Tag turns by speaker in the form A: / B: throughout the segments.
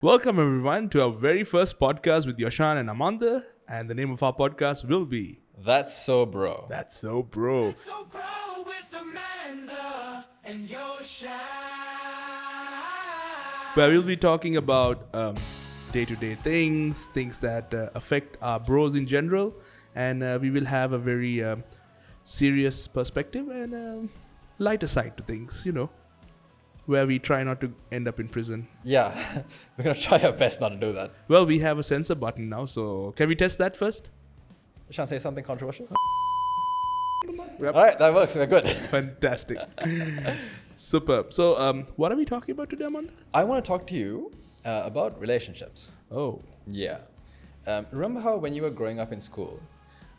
A: Welcome everyone to our very first podcast with Yoshan and Amanda, and the name of our podcast will be
B: That's So Bro.
A: That's So Bro.
C: So bro with Amanda and Yoshan.
A: Where we'll be talking about day-to-day things that affect our bros in general, and we will have a very serious perspective and lighter side to things, where we try not to end up in prison.
B: Yeah, we're going to try our best not to do that.
A: Well, we have a censor button now, so can we test that first?
B: Shall I say something controversial?
A: Yep.
B: All right, that works. We're good.
A: Fantastic. Superb. So, what are we talking about today, Amanda?
B: I want to talk to you about relationships.
A: Oh,
B: Yeah. Remember how when you were growing up in school,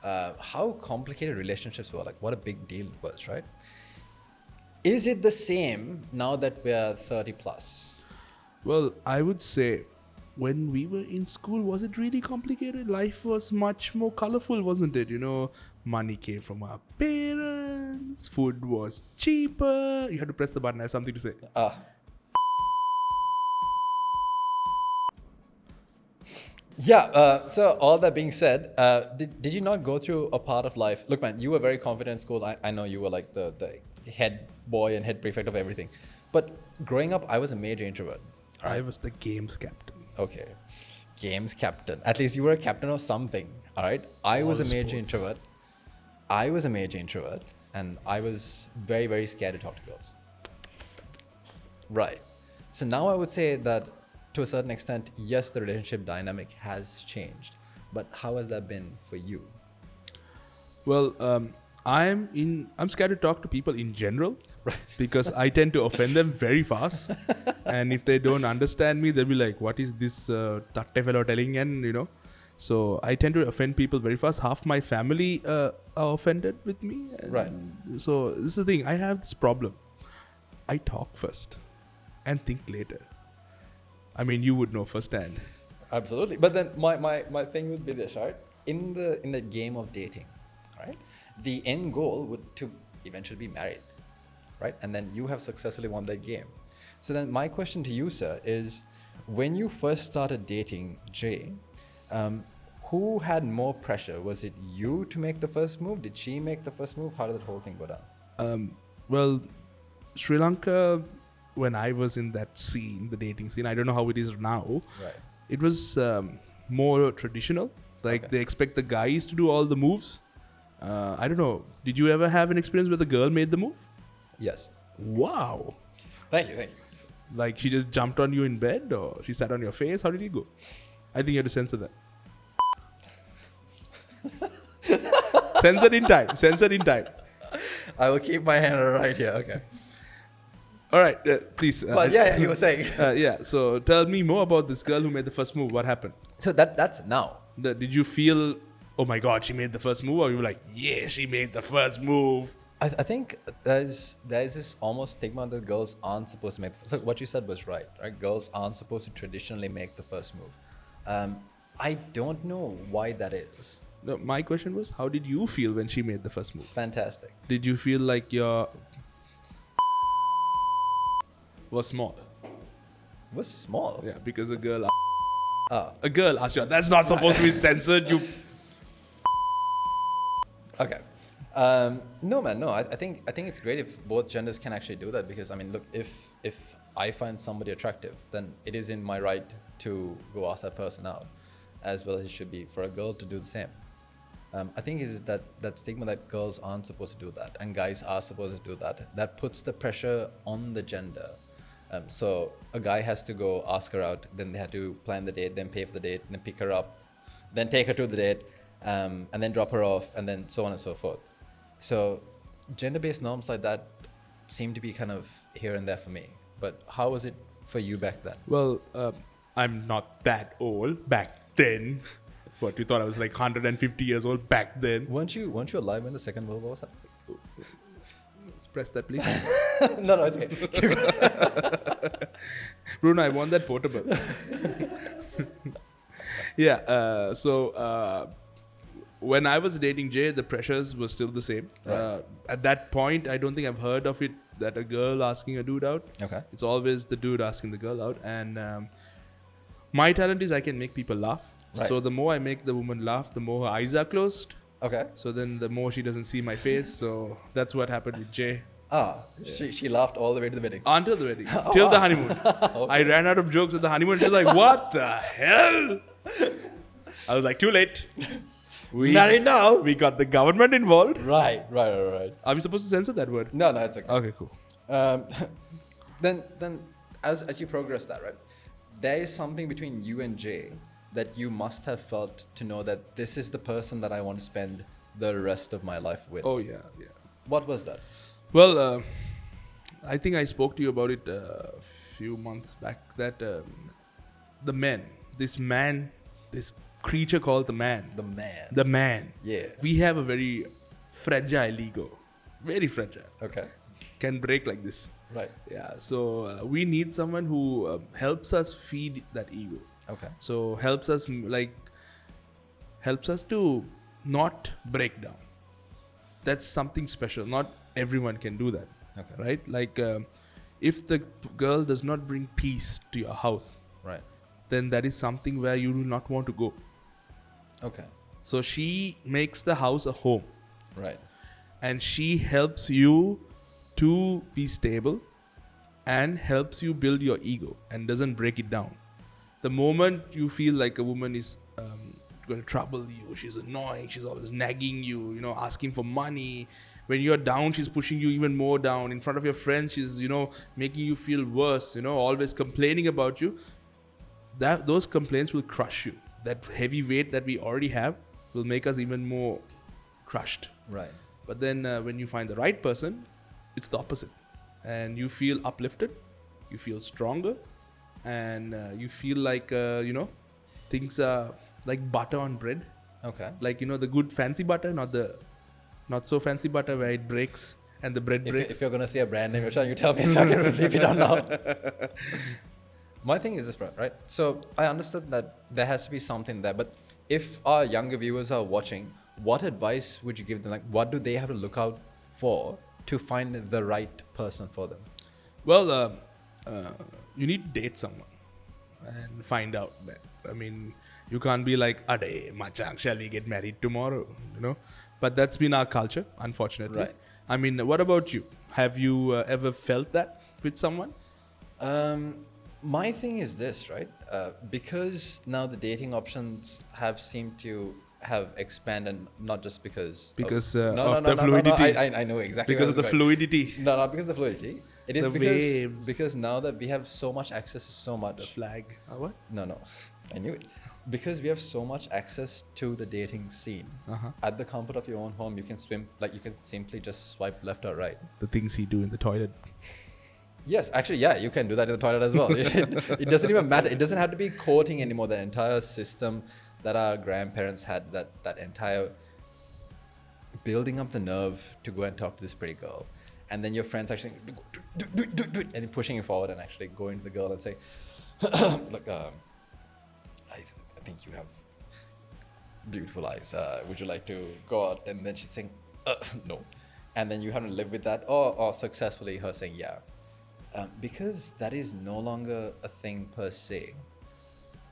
B: how complicated relationships were? Like what a big deal it was, right? Is it the same now that we're 30 plus?
A: well, I would say when we were in school, was it really complicated? Life was much more colorful, wasn't it? Money came from our parents, food was cheaper. You had to press the button, I have something to say.
B: So all that being said, did you not go through a part of life? Look, man, you were very confident in school. I know you were like the head boy and head prefect of everything. But growing up, I was a major introvert.
A: I was the games captain.
B: Okay. Games captain. At least you were a captain of something. All right. I was a major
A: sports.
B: introvert. And I was very, very scared to talk to girls. Right. So now I would say that to a certain extent, yes, the relationship dynamic has changed. But how has that been for you?
A: Well, I'm scared to talk to people in general,
B: Right.
A: because I tend to offend them very fast. And if they don't understand me, they'll be like, what is this tatte fellow telling? And, so I tend to offend people very fast. Half my family are offended with me. And
B: Right.
A: So this is the thing. I have this problem. I talk first and think later. I mean, you would know firsthand.
B: Absolutely. But then my thing would be this, right? In the game of dating, right? The end goal would to eventually be married, right? And then you have successfully won that game. So then my question to you, sir, is when you first started dating Jay, who had more pressure? Was it you to make the first move? Did she make the first move? How did that whole thing go down?
A: Well, Sri Lanka, when I was in that scene, the dating scene, I don't know how it is now.
B: Right.
A: It was more traditional. Like
B: Okay.
A: they expect the guys to do all the moves. I don't know. Did you ever have an experience where the girl made the move?
B: Yes.
A: Wow.
B: Thank you.
A: Like she just jumped on you in bed, or she sat on your face? How did it go? I think you had to censor that. Censored in time.
B: I will keep my hand right here. Okay.
A: All right, please.
B: But yeah, you were saying.
A: Yeah. So tell me more about this girl who made the first move. What happened?
B: So that's now.
A: Did you feel, oh my God, she made the first move? Or you were like, yeah, she made the first move?
B: I think there's this almost stigma that girls aren't supposed to make. So what you said was right? Girls aren't supposed to traditionally make the first move. I don't know why that is.
A: No, my question was, how did you feel when she made the first move?
B: Fantastic.
A: Did you feel like your was small?
B: Was small.
A: Yeah, because a girl asked you. That's not supposed to be censored. You.
B: Okay. No, man. No. I think it's great if both genders can actually do that, because I mean, look, if I find somebody attractive, then it is in my right to go ask that person out, as well as it should be for a girl to do the same. I think it is that stigma that girls aren't supposed to do that and guys are supposed to do that. That puts the pressure on the gender. So a guy has to go ask her out, then they have to plan the date, then pay for the date, then pick her up, then take her to the date, and then drop her off, and then so on and so forth. So gender-based norms like that seem to be kind of here and there for me. But how was it for you back then?
A: Well, I'm not that old back then. What, you thought I was like 150 years old back then?
B: Weren't you alive when the Second World War was happening?
A: Let's press that, please.
B: No, it's okay.
A: Bruno, I want that portable. Yeah. So when I was dating Jay, the pressures were still the same.
B: Right.
A: At that point, I don't think I've heard of it that a girl asking a dude out.
B: Okay.
A: It's always the dude asking the girl out. And My talent is I can make people laugh.
B: Right.
A: So the more I make the woman laugh, the more her eyes are closed.
B: Okay.
A: So then the more she doesn't see my face. So that's what happened with Jay.
B: She laughed all the way to the wedding.
A: Until the wedding. Till the honeymoon. I ran out of jokes at the honeymoon. She was like, what the hell? I was like, too late.
B: Married now.
A: We got the government involved.
B: Right.
A: Are we supposed to censor that word?
B: No, it's okay.
A: Okay, cool.
B: Then as you progress that, right, there is something between you and Jay that you must have felt to know that this is the person that I want to spend the rest of my life with.
A: Oh, yeah.
B: What was that?
A: Well, I think I spoke to you about it a few months back that this creature called the man. The man.
B: Yeah.
A: We have a very fragile ego. Very fragile.
B: Okay.
A: Can break like this.
B: Right.
A: Yeah. So we need someone who helps us feed that ego.
B: Okay.
A: So helps us to not break down. That's something special. Not everyone can do that.
B: Okay.
A: Right? Like if the girl does not bring peace to your house,
B: Right.
A: then that is something where you do not want to go.
B: Okay.
A: So she makes the house a home.
B: Right.
A: And she helps you to be stable and helps you build your ego and doesn't break it down. The moment you feel like a woman is going to trouble you, she's annoying, she's always nagging you, asking for money. When you're down, she's pushing you even more down. In front of your friends, she's, making you feel worse, always complaining about you. Those complaints will crush you. That heavy weight that we already have will make us even more crushed.
B: Right.
A: But then when you find the right person, it's the opposite. And you feel uplifted, you feel stronger, and you feel like, things are like butter on bread.
B: Okay.
A: Like, the good fancy butter, not so fancy butter where it breaks and the bread breaks.
B: If you're going to say a brand name, Yoshan, you tell me so I can leave it on now. My thing is this, right? So I understood that there has to be something there. But if our younger viewers are watching, what advice would you give them? Like, what do they have to look out for to find the right person for them?
A: Well, you need to date someone and find out that. I mean, you can't be like, "Ade, machang, shall we get married tomorrow?" But that's been our culture, unfortunately.
B: Right.
A: I mean, what about you? Have you ever felt that with someone?
B: My thing is this, right? Because now the dating options have seemed to have expanded, not just because
A: of the fluidity.
B: I know exactly
A: because of the fluidity.
B: No, because of the fluidity. It is
A: the waves.
B: because now that we have so much access to so much.
A: The flag. What?
B: No, I knew it. Because we have so much access to the dating scene. At the comfort of your own home, you can you can simply just swipe left or right.
A: The things he do in the toilet.
B: Yes, actually, yeah, you can do that in the toilet as well. It doesn't even matter. It doesn't have to be courting anymore. The entire system that our grandparents had, that entire building up the nerve to go and talk to this pretty girl. And then your friends actually do it, and pushing you forward and actually going to the girl and saying, look, I think you have beautiful eyes. Would you like to go out? And then she's saying, no. And then you have to live with that, or successfully her saying, yeah. Because that is no longer a thing per se.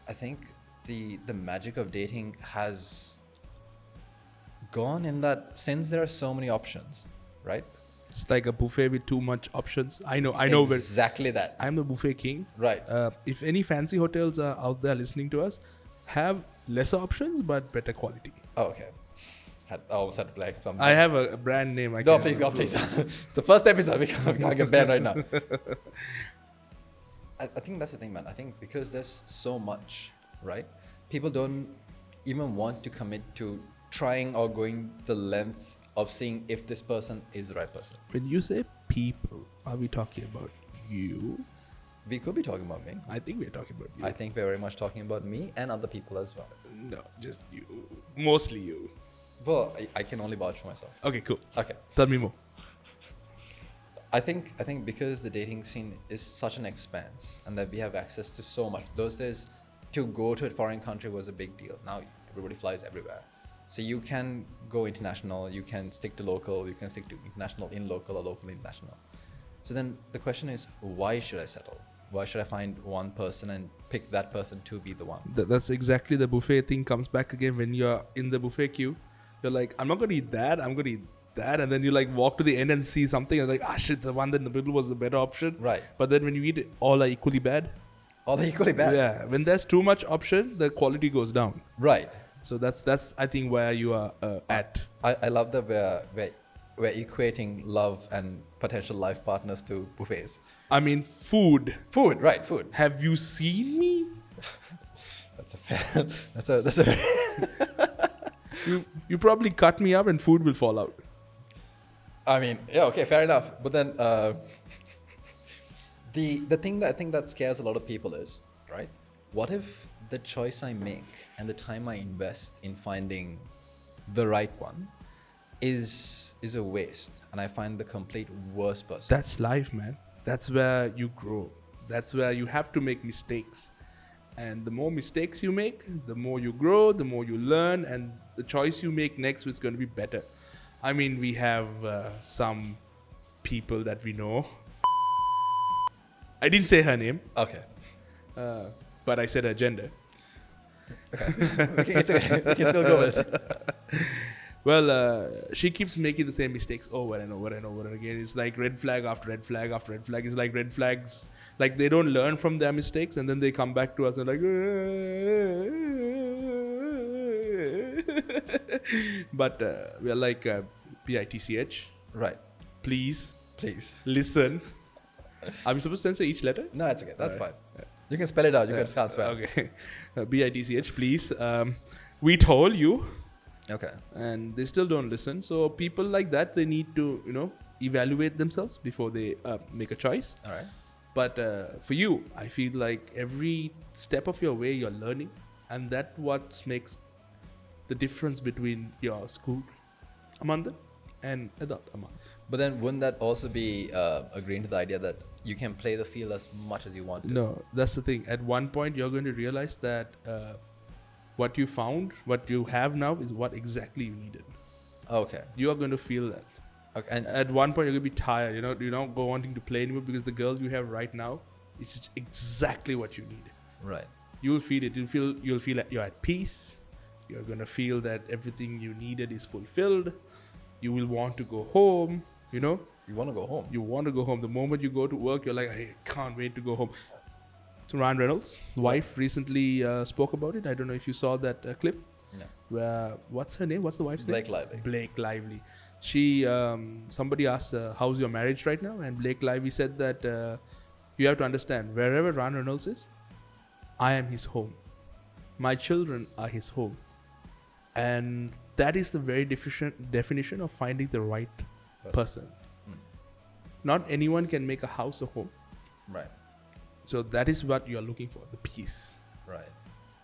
B: I think the magic of dating has gone in that since there are so many options, right?
A: It's like a buffet with too much options. I know.
B: Exactly that.
A: I'm the buffet king.
B: Right.
A: If any fancy hotels are out there listening to us, have lesser options but better quality.
B: Oh, okay. I almost had to play something.
A: I have a brand name.
B: Please. It's the first episode. We can't get banned right now. I think that's the thing, man. I think because there's so much, right? People don't even want to commit to trying or going the length of seeing if this person is the right person.
A: When you say people, are we talking about you?
B: We could be talking about me.
A: I think we're talking about you.
B: I think we're very much talking about me and other people as well.
A: No, just you. Mostly you.
B: Well, I can only vouch for myself.
A: Okay, cool.
B: Okay.
A: Tell me more.
B: I think because the dating scene is such an expanse and that we have access to so much. Those days, to go to a foreign country was a big deal. Now everybody flies everywhere. So you can go international, you can stick to local, you can stick to international in local or local international. So then the question is, why should I settle? Why should I find one person and pick that person to be the one?
A: That's exactly the buffet thing comes back again. When you're in the buffet queue, you're like, I'm not going to eat that. I'm going to eat that. And then you like walk to the end and see something and like, shit, the one in the middle was the better option.
B: Right.
A: But then when you eat it, all are equally bad.
B: All are equally bad.
A: Yeah. When there's too much option, the quality goes down.
B: Right.
A: So that's I think where you are at.
B: I love that we're equating love and potential life partners to buffets.
A: I mean, food.
B: Food, right? Food.
A: Have you seen me?
B: That's a fair. That's a very.
A: You probably cut me up and food will fall out.
B: I mean, yeah, okay, fair enough. But then the thing that I think that scares a lot of people is, right? What if the choice I make and the time I invest in finding the right one is a waste, and I find the complete worst person?
A: That's life, man. That's where you grow. That's where you have to make mistakes. And the more mistakes you make, the more you grow, the more you learn, and the choice you make next is going to be better. I mean, we have some people that we know. I didn't say her name.
B: Okay.
A: But I said her gender.
B: Okay, it's okay. We can still go with it.
A: Well, she keeps making the same mistakes over and over and over again. It's like red flag after red flag after red flag. It's like red flags. Like they don't learn from their mistakes and then they come back to us and like... But we're like PITCH.
B: Right.
A: Please
B: Please.
A: listen. Are we supposed to censor each letter?
B: No, it's okay. That's
A: Alright.
B: fine. You can spell it out. You can can't swear.
A: Okay. BITCH, please. We told you.
B: Okay.
A: And they still don't listen. So people like that, they need to, evaluate themselves before they make a choice.
B: All right.
A: But for you, I feel like every step of your way, you're learning. And that's what makes the difference between your school Amanda and adult Amanda.
B: But then wouldn't that also be agreeing to the idea that you can play the field as much as you want to?
A: No, that's the thing. At one point, you're going to realize that what you found, what you have now is what exactly you needed.
B: Okay.
A: You are going to feel that.
B: Okay. And
A: At one point, you're going to be tired. You're not go wanting to play anymore because the girl you have right now is just exactly what you need.
B: right.
A: You'll feel it. You'll feel that you're at peace. You're going to feel that everything you needed is fulfilled. You will want to go home,
B: You want to go home.
A: You want to go home. The moment you go to work, you're like, I can't wait to go home. So Ryan Reynolds' wife recently spoke about it. I don't know if you saw that clip.
B: No.
A: Where, what's her name? What's the wife's
B: Blake
A: name?
B: Lively.
A: Blake Lively. She, somebody asked, how's your marriage right now? And Blake Lively said that you have to understand, wherever Ryan Reynolds is, I am his home. My children are his home. And that is the very definition of finding the right person. Not anyone can make a house a home.
B: Right.
A: So that is what you are looking for, the peace.
B: Right.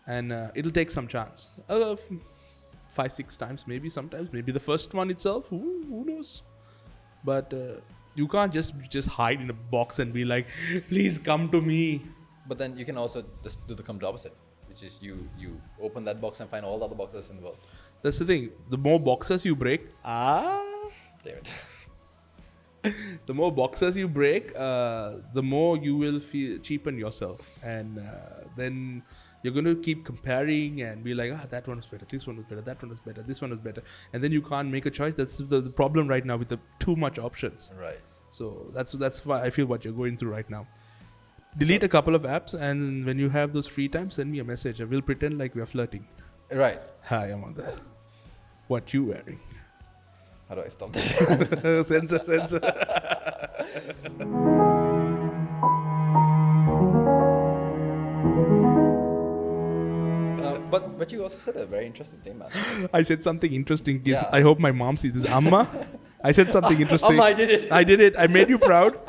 A: And it'll take some chance. 5-6 times, maybe sometimes. Maybe the first one itself, who knows? But you can't just hide in a box and be like, please come to me.
B: But then you can also just do the complete opposite, which is you open that box and find all the other boxes in the world.
A: That's the thing. The more boxes you break,
B: Damn it.
A: the more boxes you break, the more you will feel cheapen yourself. And then you're going to keep comparing and be like, that one was better, this one was better, that one was better, this one was better. And then you can't make a choice. That's the problem right now with the too much options.
B: Right.
A: So that's why I feel what you're going through right now. Delete a couple of apps, and when you have those free time, send me a message. I will pretend like we are flirting.
B: Right.
A: Hi, Amanda. What you wearing?
B: How do I stop this?
A: Censor.
B: But you also said a very interesting thing, man.
A: I said something interesting.
B: Yeah.
A: I hope my mom sees this. Amma, I said something interesting.
B: Amma, I did it.
A: I did it. I made you proud.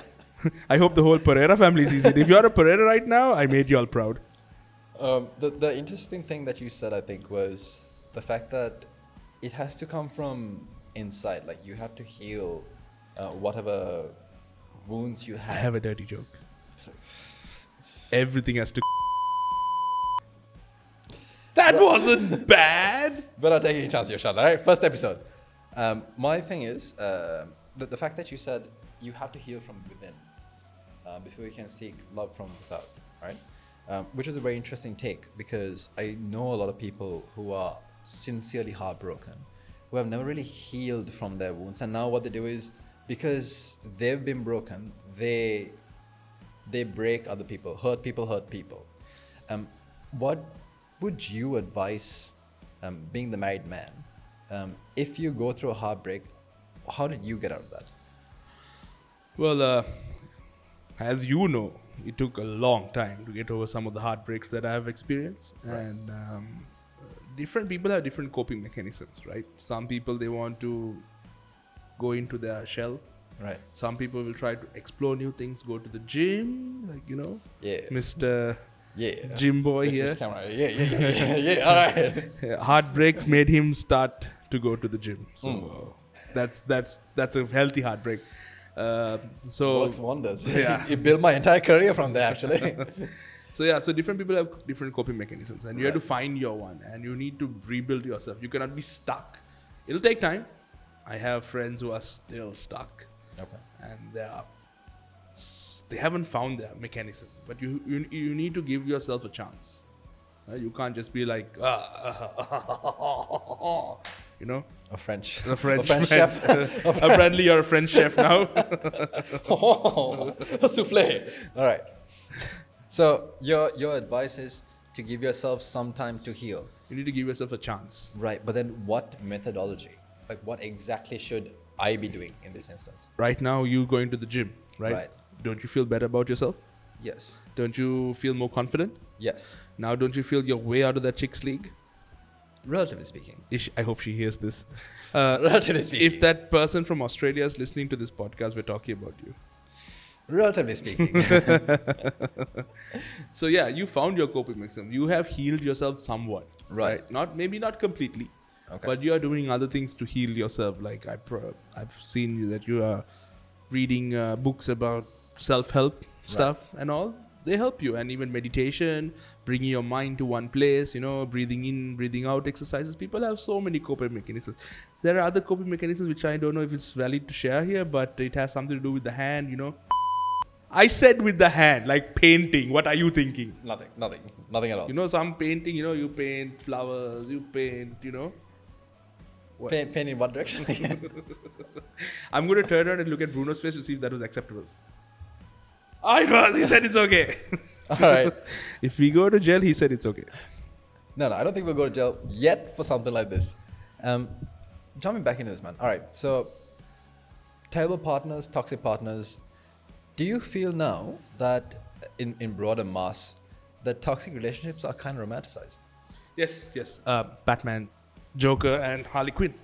A: I hope the whole Pereira family sees it. If you're a Pereira right now, I made you all proud.
B: The interesting thing that you said, I think, was the fact that it has to come from inside. Like, you have to heal whatever wounds you
A: I
B: have.
A: have a dirty joke. Everything has to... That wasn't bad!
B: But I'll take any chance, Yoshan. All right, first episode. My thing is, the fact that you said you have to heal from within. before we can seek love from without, right? Which is a very interesting take, because I know a lot of people who are sincerely heartbroken, who have never really healed from their wounds, and now what they do is, because they've been broken, they break other people, hurt people. What would you advise, being the married man, if you go through a heartbreak, how did you get out of that?
A: Well, as you know, it took a long time to get over some of the heartbreaks that I have experienced.
B: Right.
A: And different people have different coping mechanisms, right? Some people, they want to go into their shell.
B: Right.
A: Some people will try to explore new things, go to the gym, like, you know,
B: Yeah.
A: Mr.
B: Yeah.
A: Gym boy
B: Let's
A: here.
B: switch camera. Yeah. All right.
A: Heartbreak made him start to go to the gym. So that's a healthy heartbreak. So
B: Works wonders.
A: Yeah.
B: It built my entire career from there, actually.
A: So different people have different coping mechanisms, and you have to find your one, and you need to rebuild yourself. You cannot be stuck. It'll take time. I have friends who are still stuck,
B: Okay.
A: and they haven't found their mechanism. But you need to give yourself a chance. You can't just be like, you know,
B: A French
A: chef. Apparently, you're a French chef now.
B: A souffle. All right. So your advice is to give yourself some time to heal.
A: You need to give yourself a chance.
B: Right. But then what methodology? Like, what exactly should I be doing in this instance?
A: Right now, you going to the gym, right?
B: Right.
A: Don't you feel better about yourself?
B: Yes.
A: Don't you feel more confident?
B: Yes.
A: Now, don't you feel you're way out of that chick's league?
B: Relatively speaking.
A: I hope she hears this.
B: Relatively speaking.
A: If that person from Australia is listening to this podcast, we're talking about you.
B: Relatively speaking.
A: So yeah, you found your coping mechanism. You have healed yourself somewhat.
B: Right.
A: Maybe not completely.
B: Okay.
A: But you are doing other things to heal yourself. Like I've seen you that you are reading books about self-help stuff and all. They help you, and even meditation, bringing your mind to one place, you know, breathing in, breathing out exercises. People have so many coping mechanisms. There are other coping mechanisms which I don't know if it's valid to share here, but it has something to do with the hand, you know. I said with the hand, like painting. What are you thinking?
B: Nothing at all.
A: You know, some painting, you know, you paint flowers, you paint, you know.
B: Paint in what direction?
A: I'm going to turn around and look at Bruno's face to see if that was acceptable. It was. He said it's okay.
B: All right.
A: If we go to jail, he said it's okay.
B: No, I don't think we'll go to jail yet for something like this. Jumping back into this, man. All right. So, terrible partners, toxic partners. Do you feel now that in broader mass, that toxic relationships are kind of romanticized?
A: Yes. Batman, Joker, and Harley Quinn.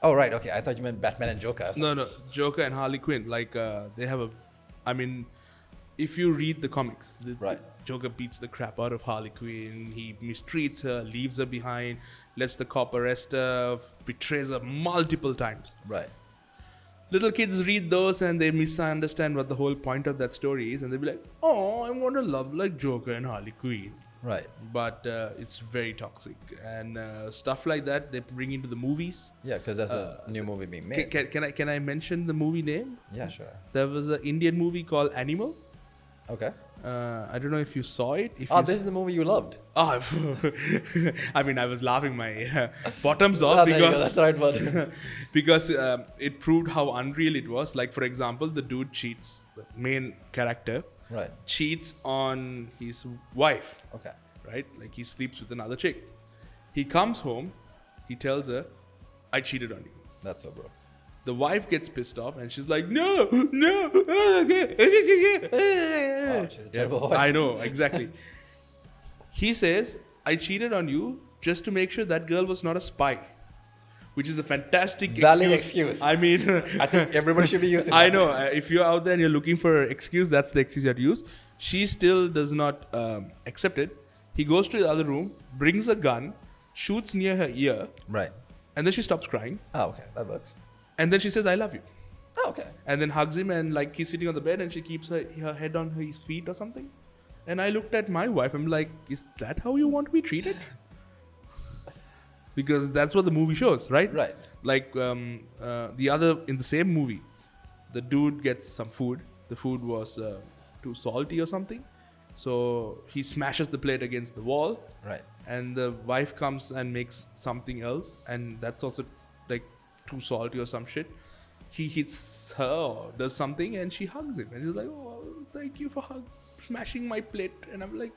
B: Oh, right. Okay. I thought you meant Batman and Joker.
A: No. Joker and Harley Quinn. Like, they have if you read the comics, the Joker beats the crap out of Harley Quinn. He mistreats her, leaves her behind, lets the cop arrest her, betrays her multiple times.
B: Right.
A: Little kids read those and they misunderstand what the whole point of that story is, and they'll be like, "Oh, I want to love like Joker and Harley Quinn."
B: Right.
A: But it's very toxic, and stuff like that they bring into the movies.
B: Yeah, because there's a new movie being made.
A: Can I mention the movie name?
B: Yeah, sure.
A: There was an Indian movie called Animal.
B: Okay.
A: I don't know if you saw it.
B: This is the movie you loved.
A: I was laughing my bottoms off
B: That's the right word.
A: because it proved how unreal it was. Like, for example, the dude cheats, the main character,
B: Right.
A: cheats on his wife.
B: Okay.
A: Right? Like, he sleeps with another chick. He comes home, he tells her, "I cheated on you."
B: That's so, bro.
A: The wife gets pissed off and she's like, no.
B: Oh, she's a terrible voice.
A: I know, exactly. He says, "I cheated on you just to make sure that girl was not a spy," which is a fantastic
B: Valid excuse.
A: I mean,
B: I think everybody should be using that.
A: I know. If you're out there and you're looking for an excuse, that's the excuse you have to use. She still does not accept it. He goes to the other room, brings a gun, shoots near her ear,
B: Right.
A: and then she stops crying.
B: Oh, okay. That works.
A: And then she says, "I love you."
B: Oh, okay.
A: And then hugs him, and like he's sitting on the bed and she keeps her head on his feet or something. And I looked at my wife, I'm like, is that how you want to be treated? Because that's what the movie shows, right?
B: Right.
A: Like in the same movie, the dude gets some food. the food was too salty or something. So he smashes the plate against the wall.
B: Right.
A: And the wife comes and makes something else, and that's also like too salty or some shit. He hits her or does something, and she hugs him, and he's like, "Oh, thank you for smashing my plate." And I'm like,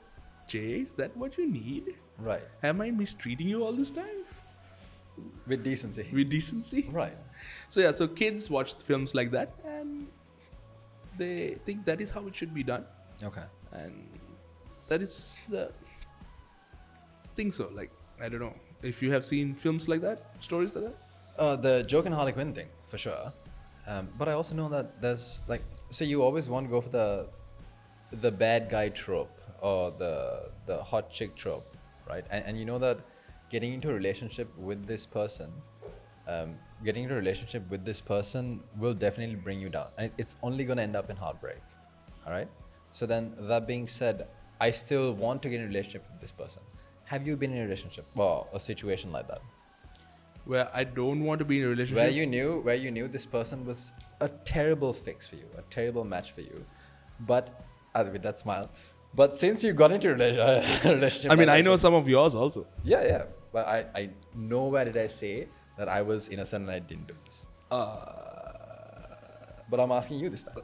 A: "Jay, is that what you need?
B: Right.
A: Am I mistreating you all this time?"
B: With decency.
A: With decency.
B: Right.
A: So yeah, so kids watch films like that, and they think that is how it should be done,
B: Okay.
A: and that is the thing. So like, I don't know if you have seen films like that, stories like that.
B: The joke and Harley Quinn thing, for sure. But I also know that there's like, so you always want to go for the bad guy trope or the hot chick trope, right? And you know that getting into a relationship with this person, will definitely bring you down, and it's only going to end up in heartbreak. All right. So then, that being said, I still want to get in a relationship with this person. Have you been in a relationship, well, a situation like that,
A: Where I don't want to be in a relationship.
B: where you knew this person was a terrible fix for you, a terrible match for you, but with that smile. But since you got into a relationship,
A: I mean,
B: like
A: I
B: that,
A: know some of yours also.
B: yeah, but I nowhere did I say that I was innocent and I didn't do this. But I'm asking you this time.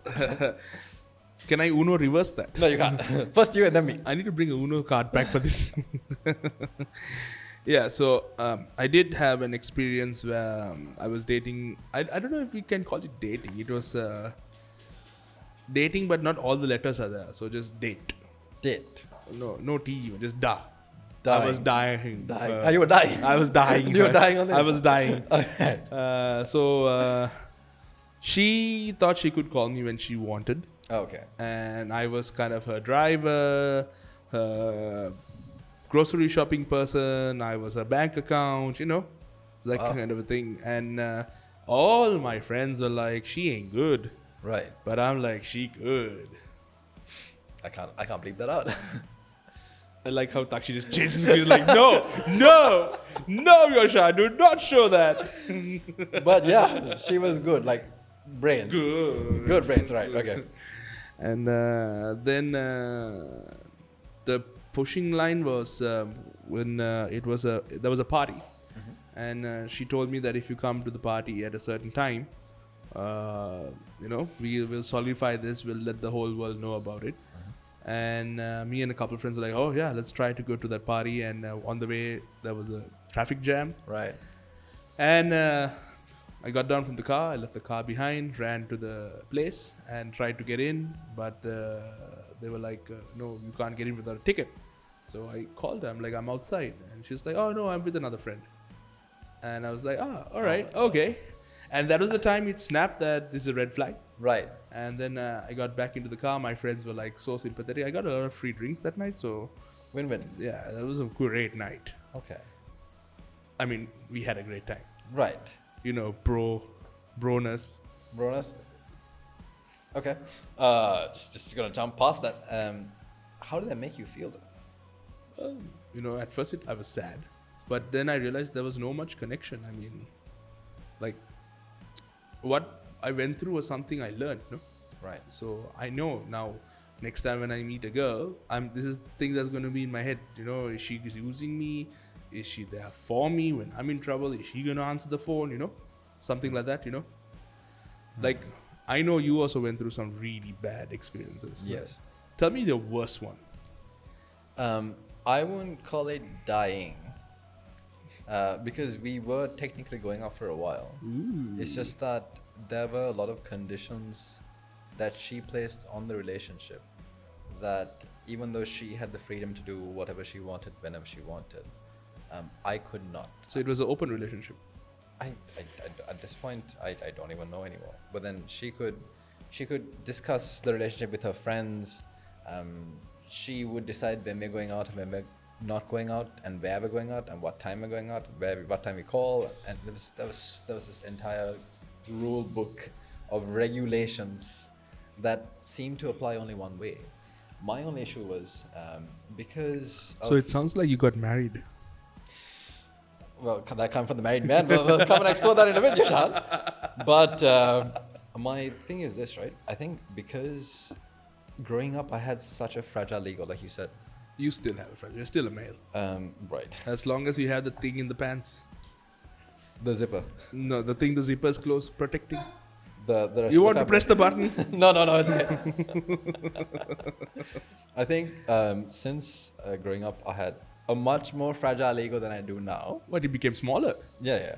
A: Can I Uno reverse that?
B: No, you can't. First you and then me.
A: I need to bring a Uno card back for this. Yeah, so I did have an experience where I was dating. I don't know if we can call it dating. It was dating, but not all the letters are there. So just date.
B: Date.
A: No T, just da.
B: Dying.
A: I was dying.
B: You were dying.
A: I was dying.
B: You were dying on the
A: I was dying.
B: Okay.
A: So she thought she could call me when she wanted.
B: Okay.
A: And I was kind of her driver, her grocery shopping person. I was her bank account, that kind of a thing. And all my friends were like, "She ain't good,"
B: Right.
A: but I'm like, "She good."
B: I can't bleep that out.
A: I like how Takshi just changed his screen, like, no, Yoshan, do not show that.
B: But yeah, she was good. Like brains. Good brains. Right. Okay.
A: And then the pushing line was when there was a party, and she told me that if you come to the party at a certain time, we will solidify this. We'll let the whole world know about it. And me and a couple of friends were like, "Oh yeah, let's try to go to that party." And on the way there was a traffic jam.
B: Right.
A: And I got down from the car, I left the car behind, ran to the place and tried to get in, but they were like, "No, you can't get in without a ticket." So I called her, I'm like, "I'm outside." And she's like, "Oh no, I'm with another friend." And I was like, all right, okay. And that was the time it snapped that this is a red flag.
B: Right.
A: And then I got back into the car. My friends were like so sympathetic. I got a lot of free drinks that night. So
B: Win-win.
A: yeah, that was a great night.
B: Okay.
A: I mean, we had a great time.
B: Right.
A: Broness.
B: Bronus. Okay. Just gonna jump past that. How did that make you feel though?
A: At first I was sad, but then I realized there was no much connection. I mean, like, what I went through was something I learned,
B: Right.
A: So I know now, next time when I meet a girl, this is the thing that's going to be in my head. Is she using me? Is she there for me when I'm in trouble? Is she going to answer the phone? Something like that, Like, I know you also went through some really bad experiences.
B: Yes.
A: Tell me the worst one.
B: I wouldn't call it dying. Because we were technically going out for a while.
A: Ooh.
B: It's just that there were a lot of conditions that she placed on the relationship that even though she had the freedom to do whatever she wanted whenever she wanted, I could not.
A: So it was an open relationship.
B: I at this point I don't even know anymore. But then she could discuss the relationship with her friends. She would decide when we're going out and when we're not going out, and where we're going out, and what time we're going out, what time we call, and there was this entire rule book of regulations that seemed to apply only one way. My only issue was because
A: So it sounds like you got married.
B: well, that come from the married man. We'll come and explore that in a bit, Yoshan. But My thing is this, right? I think because growing up, I had such a fragile ego, like you said.
A: You still have a friend. You're still a male.
B: Right.
A: As long as you have the thing in the pants.
B: The zipper.
A: No, the thing the zipper is closed, protecting.
B: The rest
A: You
B: of
A: want to
B: fabric.
A: press the button?
B: No, it's okay. I think since growing up, I had a much more fragile ego than I do now.
A: What, it became smaller?
B: Yeah.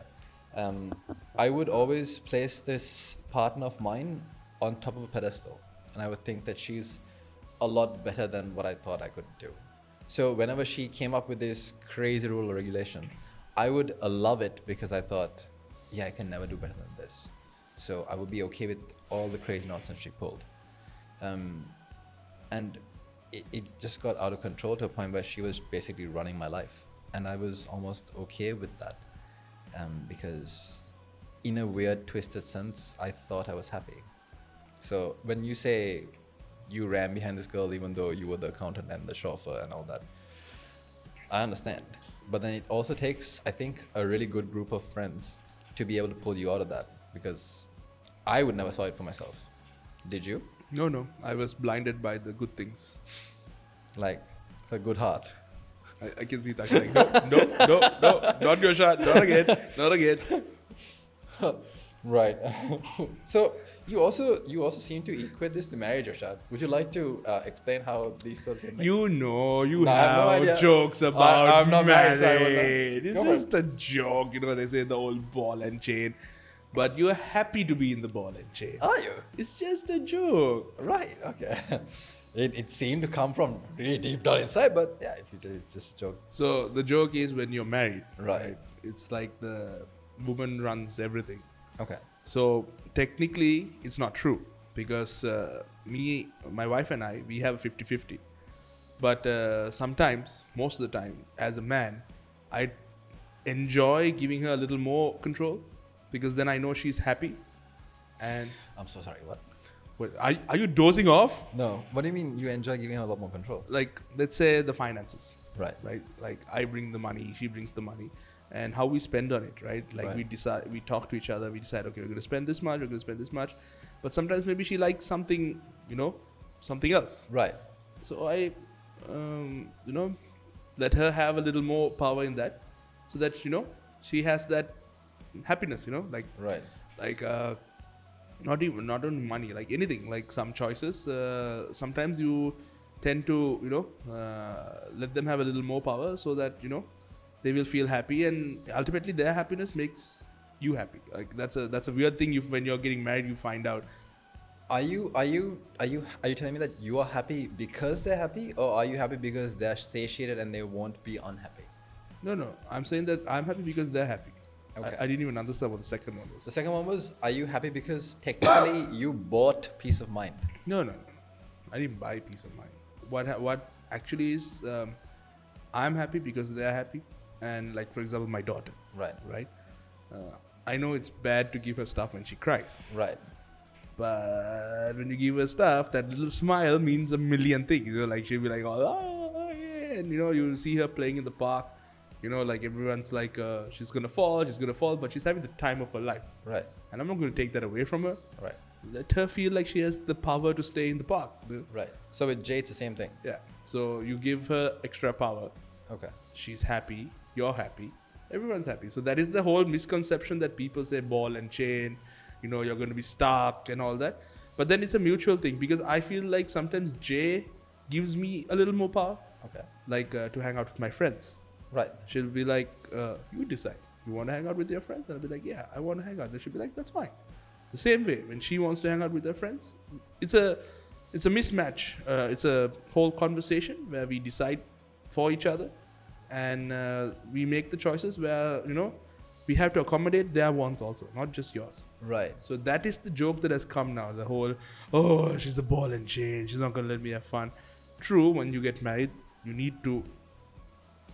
B: I would always place this partner of mine on top of a pedestal, and I would think that she's a lot better than what I thought I could do. So whenever she came up with this crazy rule or regulation, I would love it because I thought, yeah, I can never do better than this. So I would be okay with all the crazy nonsense she pulled. And it just got out of control to a point where she was basically running my life. And I was almost okay with that. Because in a weird, twisted sense, I thought I was happy. So when you say you ran behind this girl even though you were the accountant and the chauffeur and all that, I understand. But then it also takes, I think, a really good group of friends to be able to pull you out of that, because I would never saw it for myself. Did you?
A: No. I was blinded by the good things.
B: Like a good heart.
A: I can see that. Like, no, not Yoshan, not again.
B: Right. So you also seem to equate this to marriage, Yoshan. Would you like to explain how these two are the same thing?
A: You know, you
B: No, I have no
A: have
B: idea.
A: jokes about
B: I'm not married,
A: marriage.
B: so I won't know.
A: It's
B: Go
A: just a joke. You know, they say the old ball and chain. But you're happy to be in the ball and chain.
B: Are you?
A: It's just a joke.
B: Right. Okay. It seemed to come from really deep down inside, but yeah, it's just a joke.
A: So the joke is when you're married,
B: Right.
A: It's like the woman runs everything.
B: Okay.
A: So technically, it's not true because my wife and I, we have a 50-50. But sometimes, most of the time, as a man, I enjoy giving her a little more control because then I know she's happy. And
B: I'm so sorry. What?
A: wait, are you dozing off?
B: No. What do you mean you enjoy giving her a lot more control?
A: Like, let's say the finances.
B: Right.
A: Right? Like I bring the money, she brings the money, and how we spend on it, right? Like
B: Right.
A: we talk to each other, we decide, okay, we're going to spend this much, we're going to spend this much. But sometimes maybe she likes something, something else.
B: Right.
A: So I, let her have a little more power in that so that, she has that happiness, like,
B: Right.
A: like, not only money, like anything, like some choices, sometimes you tend to, let them have a little more power so that, they will feel happy, and ultimately their happiness makes you happy. Like that's a weird thing. When you're getting married, you find out.
B: Are you telling me that you are happy because they're happy, or are you happy because they're satiated and they won't be unhappy?
A: No. I'm saying that I'm happy because they're happy.
B: Okay.
A: I didn't even understand what the second one
B: The
A: was.
B: second one was, are you happy because technically you bought peace of mind?
A: No. I didn't buy peace of mind. What actually is, I'm happy because they're happy. And like, for example, my daughter.
B: Right.
A: I know it's bad to give her stuff when she cries.
B: Right.
A: But when you give her stuff, that little smile means a million things. Like she'll be like, oh yeah. And you see her playing in the park. Like everyone's like, she's gonna fall, but she's having the time of her life.
B: Right.
A: And I'm not gonna take that away from her.
B: Right.
A: Let her feel like she has the power to stay in the park.
B: Right. So with Jade, it's the same thing.
A: Yeah. So you give her extra power.
B: Okay.
A: She's happy. You're happy. Everyone's happy. So that is the whole misconception that people say ball and chain. You're going to be stuck and all that. But then it's a mutual thing because I feel like sometimes Jay gives me a little more power.
B: Okay.
A: Like to hang out with my friends.
B: Right.
A: She'll be like, you decide. You want to hang out with your friends? And I'll be like, yeah, I want to hang out. Then she'll be like, that's fine. The same way, when she wants to hang out with her friends, it's a mismatch. It's a whole conversation where we decide for each other. And we make the choices where, we have to accommodate their wants also, not just yours.
B: Right.
A: So that is the joke that has come now. The whole, oh, she's a ball and chain. She's not going to let me have fun. True, when you get married, you need to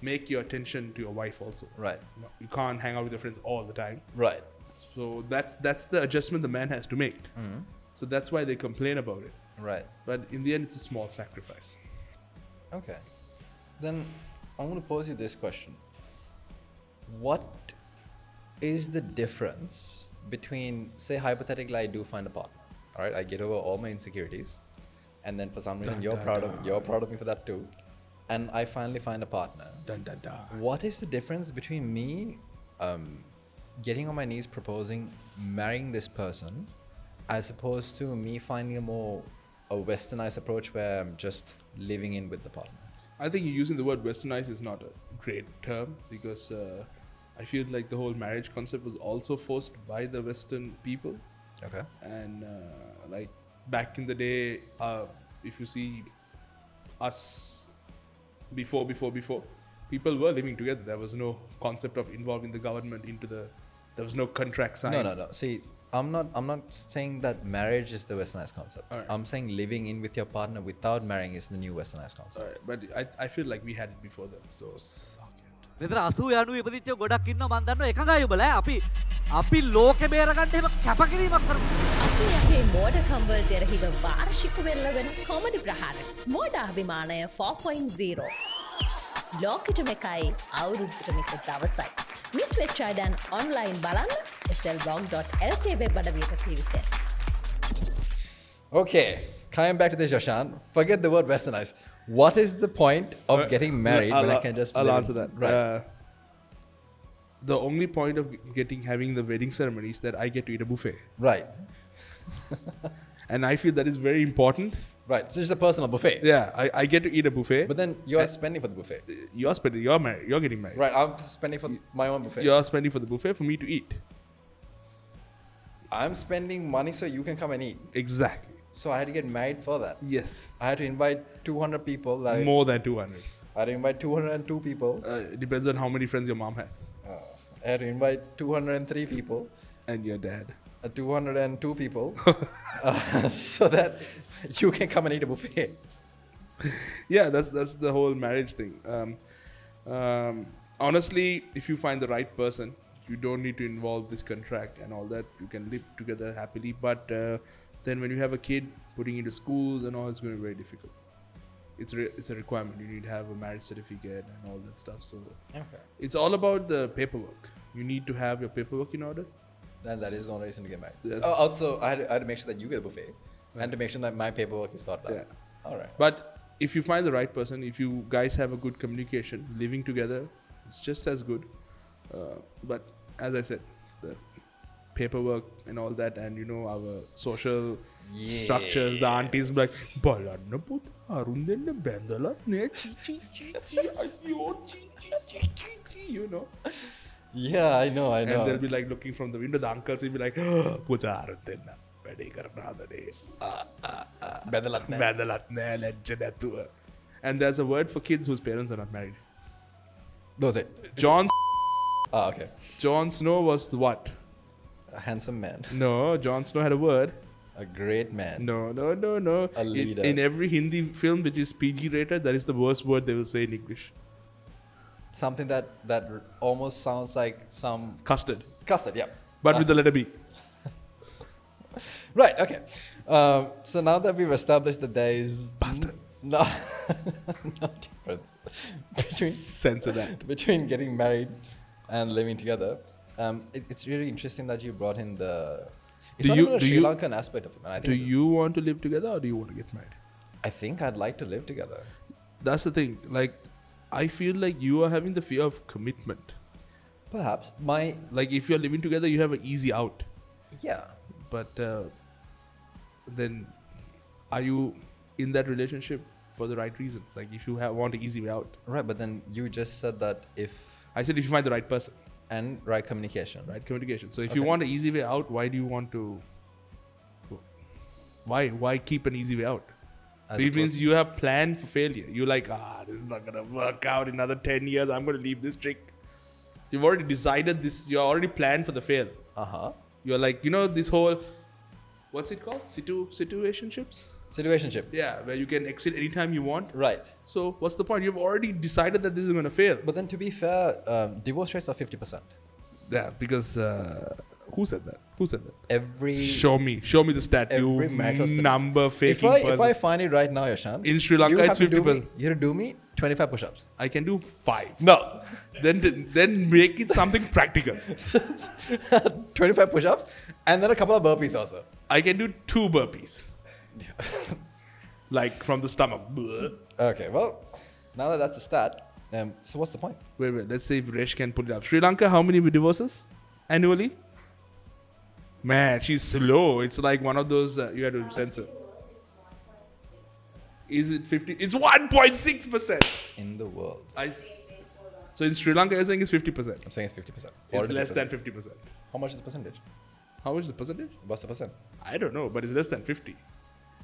A: make your attention to your wife also.
B: Right.
A: You can't hang out with your friends all the time.
B: Right.
A: So that's the adjustment the man has to make.
B: Mm-hmm.
A: So that's why they complain about it.
B: Right.
A: But in the end, it's a small sacrifice.
B: Okay. Then I'm going to pose you this question. What is the difference between, say hypothetically, I do find a partner. All right, I get over all my insecurities, and then for some reason you're proud of me for that too, and I finally find a partner.
A: Dun, dun, dun.
B: What is the difference between me getting on my knees proposing marrying this person as opposed to me finding a westernized approach where I'm just living in with the partner?
A: I think using the word westernized is not a great term because I feel like the whole marriage concept was also forced by the Western people.
B: Okay.
A: And like back in the day, if you see us before, people were living together. There was no concept of involving the government there was no contract signed.
B: No. See, I'm not saying that marriage is the westernized concept.
A: Alright.
B: I'm saying living in with your partner without marrying is the new westernized concept.
A: Alright, but I feel like we had it before them. So suck it.
D: මෙතන 80 90 ඉපදිච්ච ගොඩක් ඉන්නවා මන් දන්නවා එකඟයි ඔබලා අපි ලෝකෙ බේරගන්න එහෙම කැපකිරීමක් කරමු.
E: අපි අපේ මෝඩකම් වලට එරෙහිව වාර්ෂික වෙල්ලවෙන කොමඩි ප්‍රහාර මෝඩ අභිමානය 4.0 ලෝකෙටම එකයි අවුරුද්දටම එක දවසයි මිස් වෙච්ච අය දැන් ඔන්ලයින් බලන්න SLVLOG.lk වෙබ් අඩවියට පිවිසෙන්න.
B: Okay, coming back to this, Yoshan, forget the word westernized. What is the point of getting married when I can just
A: I'll
B: live
A: answer that.
B: Right.
A: The only point of having the wedding ceremony is that I get to eat a buffet.
B: Right.
A: And I feel that is very important.
B: Right. So it's a personal buffet.
A: Yeah, I get to eat a buffet.
B: But then you're spending for the buffet.
A: You're married. You're getting married.
B: Right. I'm spending for my own buffet.
A: You're spending for the buffet for me to eat.
B: I'm spending money so you can come and eat.
A: Exactly.
B: So I had to get married for that.
A: Yes.
B: I had to invite 200 people.
A: More than 200.
B: I had to invite 202 people.
A: It depends on how many friends your mom has.
B: I had to invite 203 people.
A: And your dad.
B: 202 people. So that you can come and eat a buffet.
A: Yeah, that's the whole marriage thing. Honestly, if you find the right person, you don't need to involve this contract and all that. You can live together happily. But then when you have a kid, putting into schools and all, it's going to be very difficult. It's a requirement. You need to have a marriage certificate and all that stuff. So it's all about the paperwork. You need to have your paperwork in order.
B: And that is the only reason to get married.
A: Yes.
B: Also, I had to make sure that you get a buffet and to make sure that my paperwork is sorted out.
A: Yeah.
B: All right.
A: But if you find the right person, if you guys have a good communication, living together, it's just as good. But as I said, the paperwork and all that, and you know, our social structures, the aunties be like, "Balanna puta, arun denna bandala ne chi chi chi chi ayo chi chi chi chi chi," you know.
B: Yeah, I know.
A: And they'll be like looking from the window. The uncles will be like, "Puta arun denna, වැඩේ කරන හදනේ. බැදලත් නෑ ලැජ්ජ නැතුව." And there's a word for kids whose parents are not married.
B: Those it. Okay.
A: Jon Snow was what?
B: A handsome man.
A: No, Jon Snow had a word.
B: A great man.
A: No.
B: A leader.
A: In every Hindi film which is PG rated, that is the worst word they will say in English.
B: Something that almost sounds like some
A: Custard.
B: custard. Yeah.
A: But with the letter B.
B: Right. Okay. So now that we've established that there is
A: Bastard.
B: no difference
A: Censor that.
B: between getting married and living together, it's really interesting that you brought in the. It's not even a Sri Lankan aspect of it, man. I think
A: Do
B: it's
A: you want to live together or do you want to get married?
B: I think I'd like to live together.
A: That's the thing. Like, I feel like you are having the fear of commitment.
B: Perhaps
A: Like, if you're living together, you have an easy out.
B: yeah.
A: But then, are you in that relationship for the right reasons? Like, if you want an easy way out.
B: Right, but then you just said that if
A: I said if you find the right person.
B: and right communication.
A: Right communication. So if you want an easy way out, why do you want to? Why keep an easy way out? It means you have planned for failure. You're like, this is not gonna work out. In another 10 years, I'm gonna leave this trick. You've already decided this. You're already planned for the fail. You're like, you know, this whole, what's it called? Situationships.
B: Situationship.
A: Yeah, where you can exit anytime you want.
B: Right.
A: So what's the point? You've already decided that this is gonna fail.
B: But then to be fair, divorce rates are 50%.
A: Yeah, because Who said that? Who said that?
B: Every
A: Show me the stat. You
B: every marital statistic.
A: number faking
B: If
A: person.
B: I find it right now, Yoshan,
A: In Sri Lanka,
B: you
A: it's
B: have to do
A: 50%.
B: me- You have to do me 25 push-ups.
A: I can do 5.
B: No,
A: Then make it something practical.
B: 25 push-ups, and then a couple of burpees also.
A: I can do 2 burpees. Like from the stomach.
B: Okay, well, now that that's a stat, so what's the point?
A: Wait. Let's see if Resh can put it up. Sri Lanka, how many divorces annually? Man, she's slow. It's like one of those you have to censor. Is it 50? It's 1.6%.
B: In the world,
A: So in Sri Lanka, you're saying it's 50%.
B: I'm saying it's 50%.
A: It's less than 50%.
B: How much is the percentage?
A: How much is the percentage?
B: What's the percent?
A: I don't know, but it's less than 50.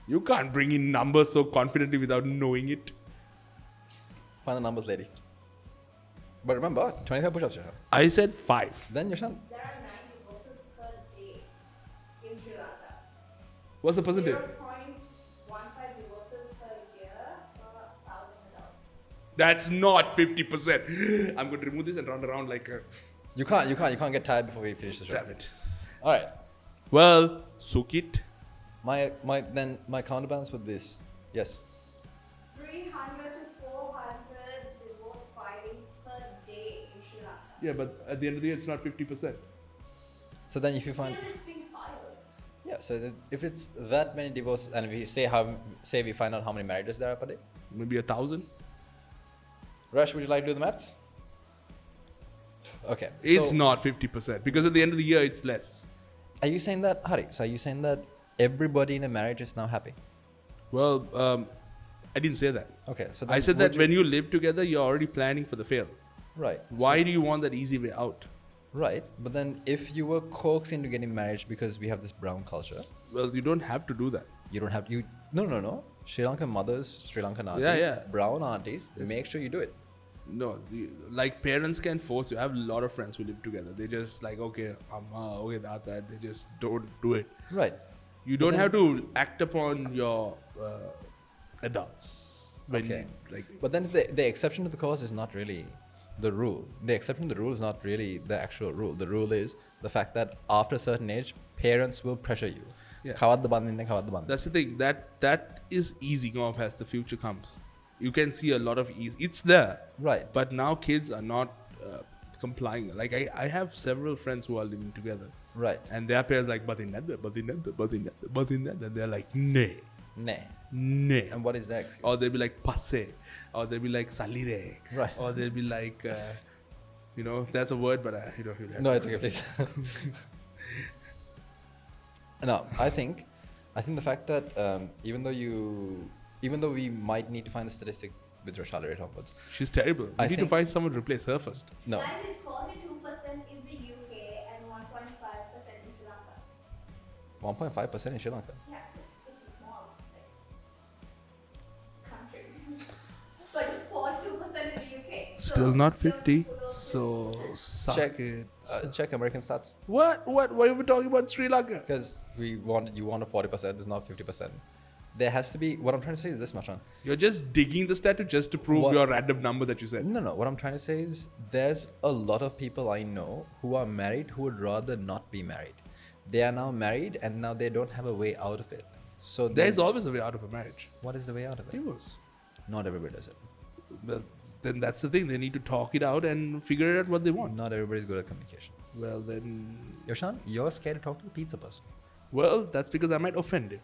A: You can't bring in numbers so confidently without knowing it.
B: Find the numbers, lady. But remember, 25 push-ups, Yoshan.
A: I said 5.
B: Then Yoshan,
F: There are 9 divorces per day in Sri Lanka.
A: What's the percentage?
F: 0.15 divorces per year per 1,000 adults.
A: That's not 50%. I'm going to remove this and run around like a...
B: you can't get tired before we finish the show.
A: Damn it.
B: All right.
A: Well, Sukit.
B: My counterbalance with this. Yes.
F: 300 to 400 divorce filings per day in Sri Lanka.
A: Yeah, but at the end of the day, it's not 50%.
B: So then if you find,
F: Still, it's being filed.
B: yeah, so if it's that many divorces, and we say we find out how many marriages there are per day.
A: Maybe 1,000.
B: Rush, would you like to do the maths? Okay.
A: It's
B: so
A: not 50% because at the end of the year, it's less.
B: Are you saying that, Hari? So are you saying that everybody in a marriage is now happy?
A: Well, I didn't say that.
B: Okay. So
A: I
B: then
A: said
B: would
A: that when you live together, you're already planning for the fail.
B: Right.
A: Why do you want that easy way out?
B: Right. But then if you were coaxed into getting married because we have this brown culture,
A: Well, you don't have to do that.
B: you don't have you. No. Sri Lankan mothers, Sri Lankan aunties,
A: Yeah.
B: brown aunties,
A: Yes.
B: make sure you do it.
A: No, like parents can force you. I have a lot of friends who live together. They just like, okay, okay, that. They just don't do it.
B: Right.
A: You don't have to act upon your adults. When
B: Okay.
A: you, like,
B: But then the exception to the cause is not really the rule. The exception to the rule is not really the actual rule. The rule is the fact that after a certain age, parents will pressure you.
A: Yeah.
B: Kawad the bandin.
A: that's the thing. That is easing off as the future comes. You can see a lot of ease. It's there.
B: Right.
A: But now kids are not complying. Like I have several friends who are living together.
B: Right.
A: And their parents like, but in that. And they're like, nay.
B: Nay. And what is the excuse?
A: Or they'll be like, passe. Or they'll be like, salire.
B: Right.
A: Or they'll be like, that's a word, but you don't feel
B: No, it's okay, please. No, I think the fact that even though we might need to find a statistic with Roshali right onwards.
A: She's terrible. We
B: I
A: need to
B: think-
A: find someone to replace her first.
B: No.
F: Guys, it's 42% in the UK and 1.5% in Sri Lanka.
B: 1.5% in Sri Lanka.
F: Yeah, so it's a small country. But it's 42% in the UK.
A: Still
F: So
A: not
F: the
A: 50.
F: kudos to
A: So suck
B: Check.
A: it.
B: Check American stats.
A: What are we talking about Sri Lanka?
B: Because you want a 40%, it's not 50%. There has to be, what I'm trying to say is this, Machan.
A: You're just digging the stat just to prove
B: What-
A: your random number that you said.
B: No. What I'm trying to say is there's a lot of people I know who are married who would rather not be married. They are now married and now they don't have a way out of it. So
A: There's
B: then-
A: always a way out of a marriage.
B: what is the way out of it?
A: Divorce.
B: Not everybody does it.
A: Well, then that's the thing. They need to talk it out and figure out what they want.
B: Not everybody's good at communication.
A: Well, then.
B: Yoshan, you're scared to talk to the pizza person.
A: Well, that's because I might offend him.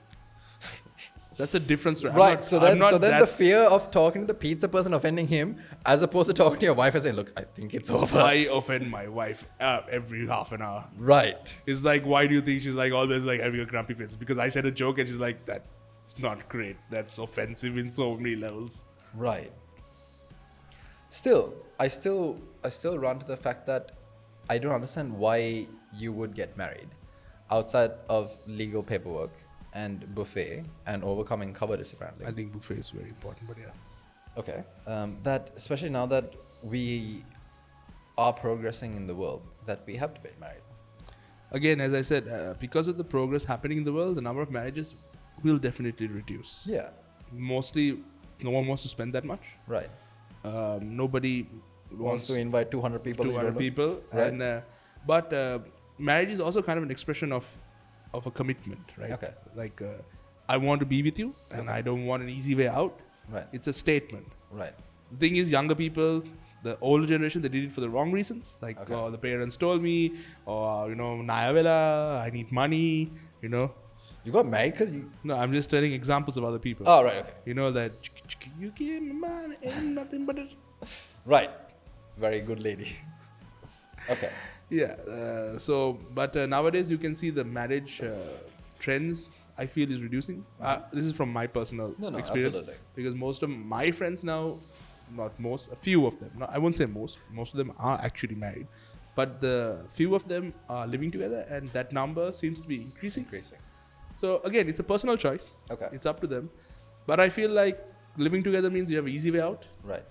A: That's a different story.
B: Right. So then the
A: that
B: fear of talking to the pizza person offending him, as opposed to talking to your wife and saying, "Look, I think it's over."
A: I offend my wife every half an hour.
B: Right.
A: It's like, why do you think she's like always like having a grumpy face? Because I said a joke and she's like, that's not great. That's offensive in so many levels.
B: Right. Still, I still run to the fact that I don't understand why you would get married outside of legal paperwork and buffet and overcoming cowardice, apparently.
A: I think buffet is very important, but yeah.
B: Okay. That especially now that we are progressing in the world, that we have to get married.
A: Again, as I said, because of the progress happening in the world, the number of marriages will definitely reduce.
B: Yeah.
A: Mostly, no one wants to spend that much.
B: Right.
A: Nobody
B: Wants to invite 200 people. that you
A: 200
B: don't know.
A: people.
B: Right.
A: And, but marriage is also kind of an expression of a commitment, right?
B: Okay.
A: Like, I want to be with you, and I don't want an easy way out.
B: Right.
A: It's a statement.
B: Right.
A: The thing is, younger people, the older generation, they did it for the wrong reasons. Like,
B: Okay.
A: oh, the parents told me, or, Nayavela, I need money,
B: You got married because you.
A: No, I'm just telling examples of other people.
B: Oh, right. Okay.
A: That you give me money, ain't nothing but a...
B: Right. Very good lady. Okay.
A: Yeah. But nowadays you can see the marriage trends, I feel, is reducing. This is from my personal
B: No,
A: experience.
B: absolutely.
A: Because most of my friends now, not most, a few of them, I won't say most of them are actually married. But the few of them are living together, and that number seems to be increasing. So again, it's a personal choice.
B: Okay.
A: It's up to them. But I feel like living together means you have an easy way out.
B: Right.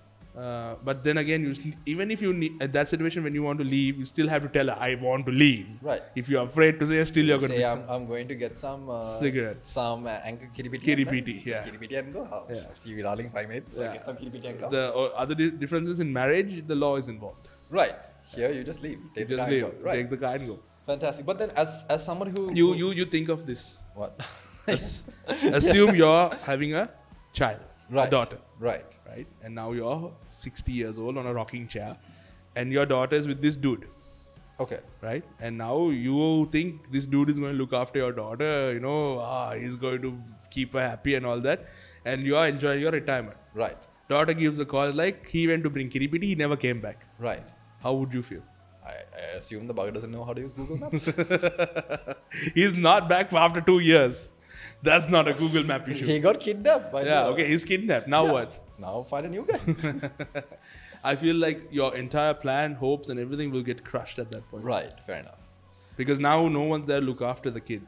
A: But then again, even if you need, at that situation when you want to leave, you still have to tell her, I want to leave.
B: Right.
A: If you're afraid to say, still you're going to
B: Say
A: be...
B: I'm going to get some
A: cigarettes.
B: some anchor kitty pitty.
A: Kitty pitty,
B: Just
A: yeah.
B: kitty pitty and go.
A: Yeah.
B: See you, darling. 5 minutes.
A: Yeah.
B: Get some kitty pitty and go.
A: The other differences in marriage, the law is involved.
B: Right. Here you just leave. Take
A: You
B: the
A: just
B: guy
A: leave.
B: and go. Right.
A: Take the car and go.
B: Fantastic. But then, as someone who
A: You think of this.
B: what?
A: Assume you're having a child,
B: Right.
A: a daughter,
B: Right.
A: right? And now you're 60 years old on a rocking chair, and your daughter is with this dude,
B: Okay.
A: right? And now you think this dude is going to look after your daughter, he's going to keep her happy and all that, and you are enjoying your retirement.
B: Right.
A: Daughter gives a call like he went to bring Kiripiti, he never came back.
B: Right.
A: How would you feel?
B: I assume the bugger doesn't know how to use Google Maps.
A: He's not back for after 2 years. That's not a Google Map issue.
B: He got kidnapped by
A: Yeah,
B: the...
A: okay, he's kidnapped. Now what?
B: Now find a new guy.
A: I feel like your entire plan, hopes, and everything will get crushed at that point.
B: Right. Fair enough.
A: Because now no one's there to look after the kid.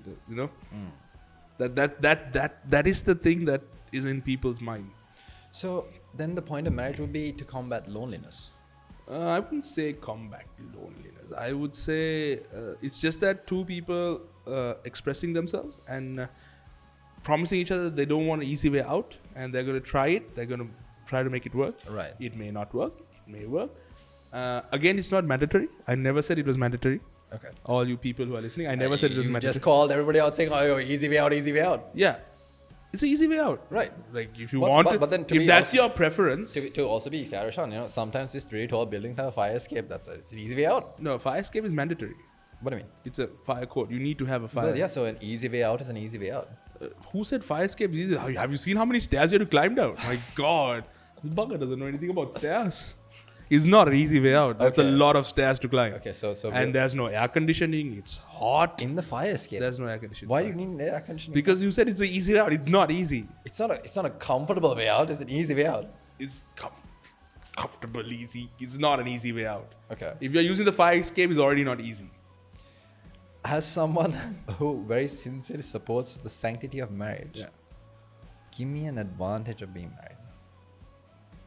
A: That is the thing that is in people's mind.
B: So then the point of marriage would be to combat loneliness.
A: I wouldn't say combat loneliness. I would say it's just that two people expressing themselves and promising each other they don't want an easy way out, and they're going to try it. They're going to try to make it work.
B: Right.
A: It may not work. It may work. Again, it's not mandatory. I never said it was mandatory.
B: Okay.
A: All you people who are listening, I never said it was
B: You
A: mandatory.
B: just called everybody out saying, "Oh, easy way out, easy way out."
A: Yeah. It's an easy way out.
B: Right.
A: Like if you
B: But-
A: want
B: but-
A: to,
B: but then to
A: if
B: me
A: that's
B: also-
A: your preference.
B: To also be fair, Yoshan, sometimes these really tall buildings have a fire escape. It's an easy way out.
A: No, fire escape is mandatory.
B: What do you mean?
A: It's a fire code. You need to have a fire.
B: Well, yeah, so an easy way out is an easy way out.
A: Who said fire escape is easy? Have you seen how many stairs you have to climb down? My God. This bugger doesn't know anything about stairs. It's not an easy way out. That's a
B: Okay.
A: lot of stairs to climb.
B: Okay, so
A: And there's no air conditioning. It's hot.
B: in the fire escape,
A: There's no air conditioning.
B: why do you need air conditioning?
A: Because you said it's an easy way out. It's not easy.
B: it's not a comfortable way out. It's an easy way out.
A: It's comfortable, easy. It's not an easy way out.
B: Okay.
A: If you're using the fire escape, it's already not easy.
B: As someone who very sincerely supports the sanctity of marriage,
A: Yeah.
B: give me an advantage of being married.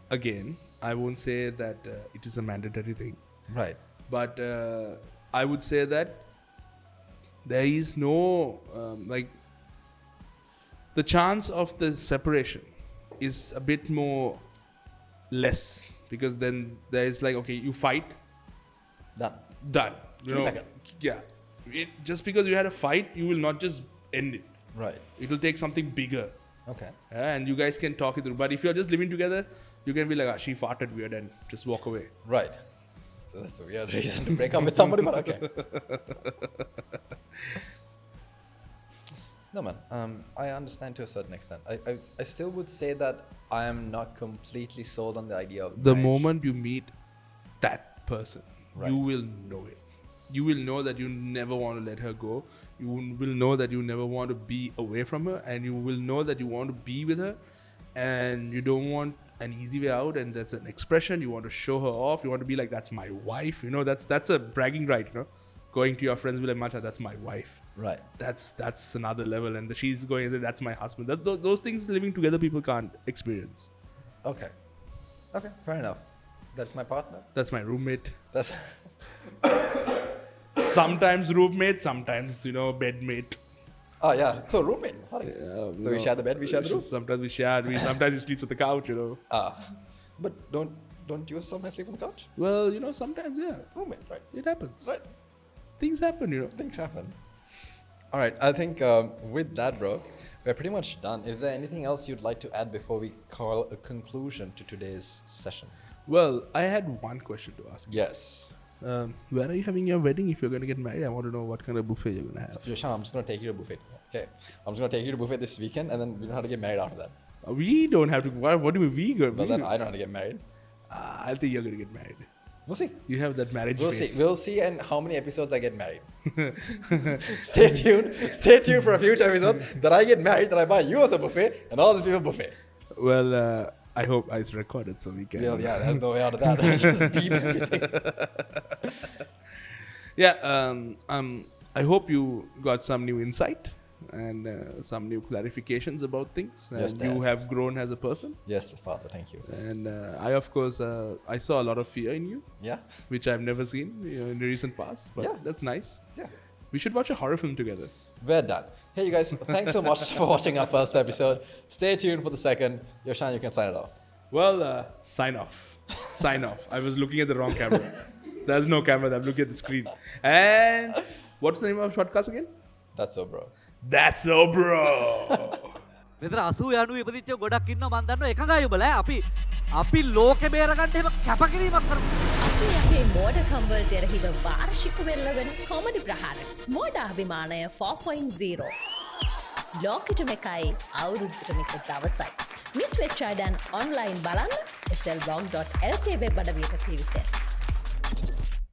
A: Again, I won't say that it is a mandatory thing.
B: Right.
A: But I would say that there is no the chance of the separation is a bit more less, because then there is like, okay, you fight,
B: Done.
A: done.
B: Keep it back up.
A: Yeah. Just because you had a fight, you will not just end it.
B: Right.
A: It will take something bigger.
B: Okay.
A: And you guys can talk it through. But if you're just living together, you can be like, she farted weird, and just walk away.
B: Right. So that's a weird reason to break up with somebody, but okay. No, man. I understand to a certain extent. I still would say that I am not completely sold on the idea of
A: The
B: marriage.
A: moment you meet that person,
B: Right.
A: you will know it. You will know that you never want to let her go. You will know that you never want to be away from her, and you will know that you want to be with her, and you don't want an easy way out. And that's an expression. You want to show her off. You want to be like, that's my wife. That's a bragging right. Going to your friends, be like, Macha, that's my wife.
B: Right.
A: That's another level. And she's going, that's my husband. Those things living together, people can't experience.
B: Okay. Okay. Fair enough. That's my partner.
A: That's my roommate.
B: That's
A: Sometimes roommate, sometimes bedmate.
B: oh yeah. So roommate. Hurry. So we share the bed. We share the room.
A: Sometimes we share. Sometimes he sleeps on the couch.
B: But don't you sometimes sleep on the couch?
A: Well, sometimes yeah,
B: Roommate, right?
A: it happens.
B: Right.
A: things happen, you know.
B: Things happen. All right, I think with that, bro, we're pretty much done. Is there anything else you'd like to add before we call a conclusion to today's session?
A: Well, I had one question to ask.
B: Yes.
A: Where are you having your wedding if you're going to get married? I want to know what kind of buffet you're going to have.
B: So, Yoshan, I'm just going to take you to buffet. Okay. I'm just going to take you to buffet this weekend, and then we know how to get married after that.
A: We don't have to. What do you mean we go?
B: Well, then I know how to get married.
A: I think you're going to get married.
B: We'll see.
A: You have that marriage
B: We'll
A: face.
B: see. We'll see and how many episodes I get married. Stay tuned. Stay tuned for a future episode that I get married, that I buy you as a buffet, and all the people buffet.
A: Well, I hope it's recorded so we can.
B: Yeah, there's no way out of that. Just beep everything.
A: Yeah, I hope you got some new insight and some new clarifications about things.
B: Yes,
A: And
B: Dad.
A: you have grown as a person.
B: Yes, Father, thank you.
A: And I, of course, I saw a lot of fear in you,
B: Yeah?
A: which I've never seen in the recent past. But
B: Yeah.
A: that's nice.
B: Yeah.
A: We should watch a horror film together.
B: We're done. Hey, you guys, thanks so much for watching our first episode. Stay tuned for the second. Yoshan, you can sign it off.
A: Well, sign off. Sign off. I was looking at the wrong camera. There's no camera. I'm looking at the screen. And what's the name of the podcast again?
B: That's so, bro.
A: That's so, bro.
D: මෙතන 80 90 ඉපදිච්ච ගොඩක් ඉන්නවා මන් දන්නවා එකඟයි ඔබලා අපි ලෝකෙ බේරගන්න එහෙම කැපකිරීමක් කරමු.
E: අපි අපේ මෝඩකම් වලට එරෙහිව වාර්ෂික වෙල්ල වෙන කොමඩි ප්‍රහාර මෝඩ අභිමානය 4.0 ලෝකෙටම එකයි අවුරුද්දටම එක දවසයි මිස් වෙච්ච අය දැන් ඔන්ලයින් බලන්න slvlog.lk වෙබ් අඩවියට පිවිසෙන්න.